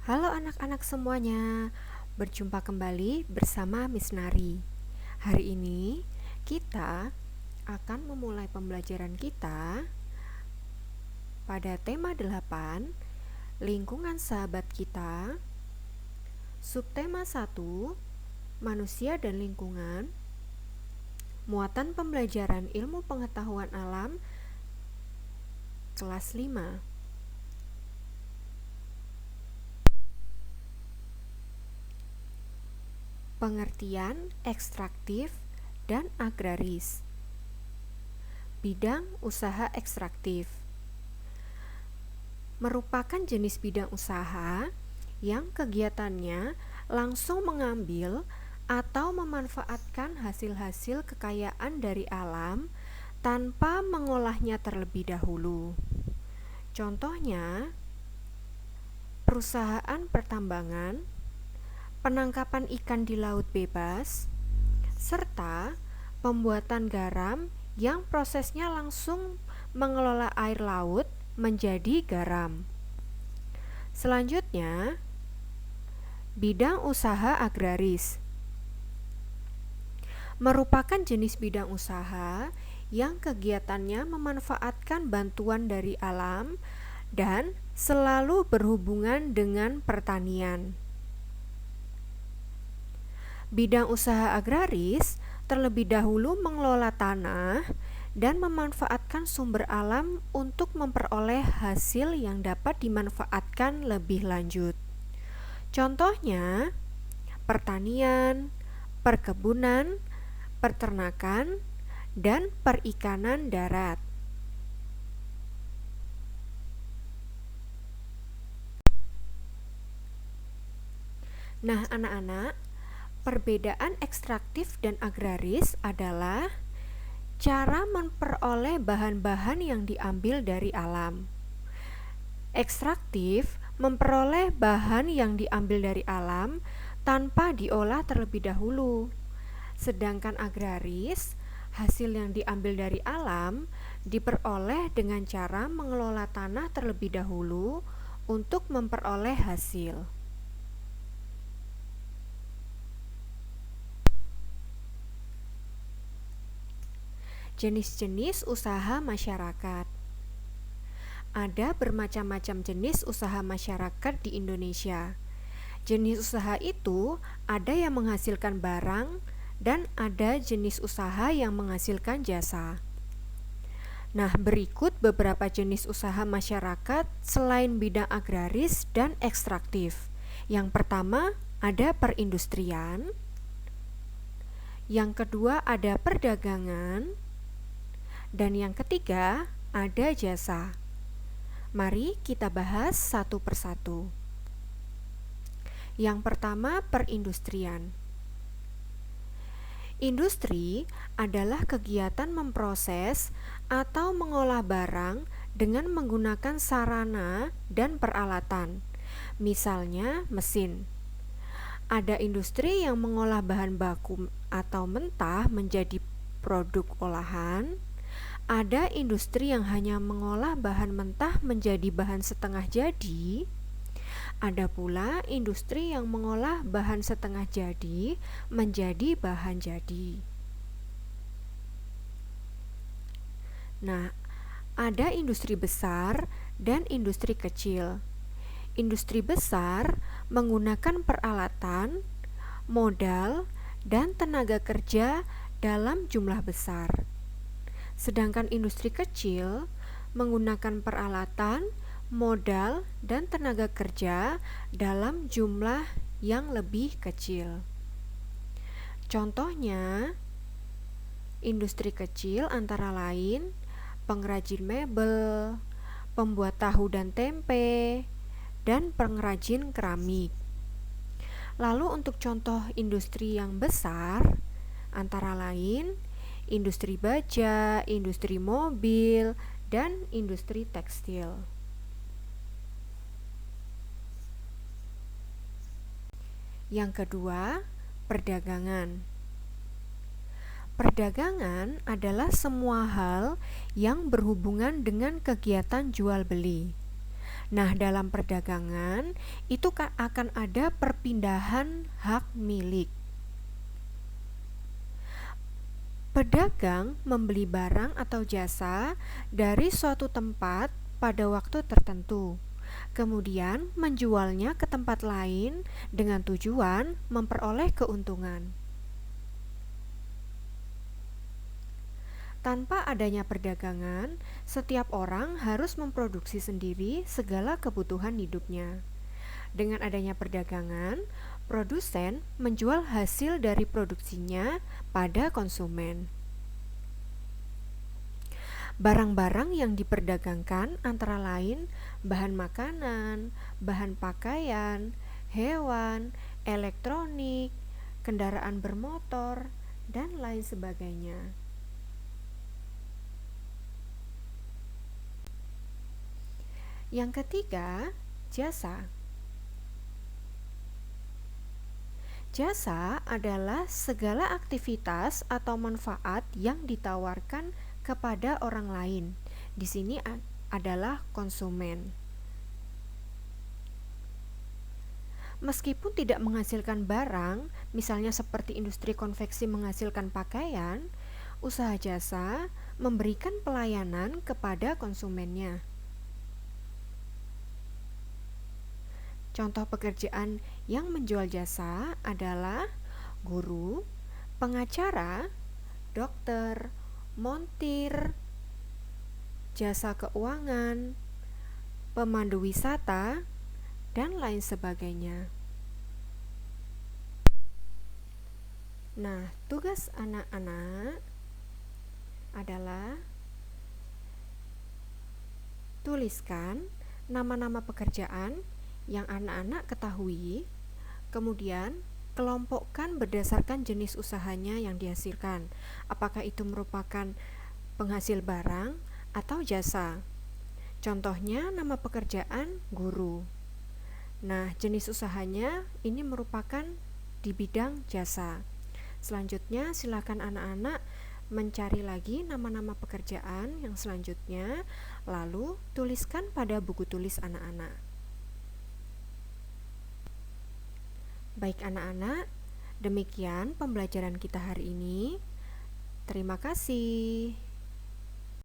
Halo anak-anak semuanya, berjumpa kembali bersama Miss Nari. Hari ini kita akan memulai pembelajaran kita pada tema 8, lingkungan sahabat kita, subtema 1, manusia dan lingkungan, muatan pembelajaran ilmu pengetahuan alam, kelas 5. Pengertian ekstraktif dan agraris. Bidang usaha ekstraktif merupakan jenis bidang usaha yang kegiatannya langsung mengambil atau memanfaatkan hasil-hasil kekayaan dari alam tanpa mengolahnya terlebih dahulu. Contohnya, perusahaan pertambangan, penangkapan ikan di laut bebas, serta pembuatan garam yang prosesnya langsung mengelola air laut menjadi garam. Selanjutnya, bidang usaha agraris merupakan jenis bidang usaha yang kegiatannya memanfaatkan bantuan dari alam dan selalu berhubungan dengan pertanian. Bidang usaha agraris terlebih dahulu mengelola tanah dan memanfaatkan sumber alam untuk memperoleh hasil yang dapat dimanfaatkan lebih lanjut. Contohnya, pertanian, perkebunan, peternakan, dan perikanan darat. Nah, anak-anak, perbedaan ekstraktif dan agraris adalah cara memperoleh bahan-bahan yang diambil dari alam. Ekstraktif memperoleh bahan yang diambil dari alam tanpa diolah terlebih dahulu. Sedangkan agraris, hasil yang diambil dari alam diperoleh dengan cara mengelola tanah terlebih dahulu untuk memperoleh hasil. Jenis-jenis usaha masyarakat. Ada bermacam-macam jenis usaha masyarakat di Indonesia. Jenis usaha itu ada yang menghasilkan barang dan ada jenis usaha yang menghasilkan jasa. Nah, berikut beberapa jenis usaha masyarakat selain bidang agraris dan ekstraktif. Yang pertama ada perindustrian, yang kedua ada perdagangan, dan yang ketiga ada jasa. Mari kita bahas satu persatu. Yang pertama, perindustrian. Industri adalah kegiatan memproses atau mengolah barang dengan menggunakan sarana dan peralatan, misalnya mesin. Ada industri yang mengolah bahan baku atau mentah menjadi produk olahan. Ada industri yang hanya mengolah bahan mentah menjadi bahan setengah jadi. Ada pula industri yang mengolah bahan setengah jadi menjadi bahan jadi. Nah, ada industri besar dan industri kecil. Industri besar menggunakan peralatan, modal, dan tenaga kerja dalam jumlah besar. Sedangkan industri kecil menggunakan peralatan, modal, dan tenaga kerja dalam jumlah yang lebih kecil. Contohnya, industri kecil antara lain pengrajin mebel, pembuat tahu dan tempe, dan pengrajin keramik. Lalu untuk contoh industri yang besar antara lain industri baja, industri mobil, dan industri tekstil. Yang kedua, perdagangan. Perdagangan adalah semua hal yang berhubungan dengan kegiatan jual beli. Nah, dalam perdagangan itu akan ada perpindahan hak milik. Pedagang membeli barang atau jasa dari suatu tempat pada waktu tertentu, kemudian menjualnya ke tempat lain dengan tujuan memperoleh keuntungan. Tanpa adanya perdagangan, setiap orang harus memproduksi sendiri segala kebutuhan hidupnya. Dengan adanya perdagangan, produsen menjual hasil dari produksinya pada konsumen. Barang-barang yang diperdagangkan antara lain bahan makanan, bahan pakaian, hewan, elektronik, kendaraan bermotor, dan lain sebagainya. Yang ketiga, jasa. Jasa adalah segala aktivitas atau manfaat yang ditawarkan kepada orang lain. Di sini adalah konsumen. Meskipun tidak menghasilkan barang, misalnya seperti industri konveksi menghasilkan pakaian, usaha jasa memberikan pelayanan kepada konsumennya. Contoh pekerjaan yang menjual jasa adalah guru, pengacara, dokter, montir, jasa keuangan, pemandu wisata, dan lain sebagainya. Nah, tugas anak-anak adalah tuliskan nama-nama pekerjaan yang anak-anak ketahui, kemudian kelompokkan berdasarkan jenis usahanya yang dihasilkan. Apakah itu merupakan penghasil barang atau jasa? Contohnya nama pekerjaan guru. Nah, jenis usahanya ini merupakan di bidang jasa. Selanjutnya, silakan anak-anak mencari lagi nama-nama pekerjaan yang selanjutnya, lalu tuliskan pada buku tulis anak-anak. Baik anak-anak, demikian pembelajaran kita hari ini. Terima kasih.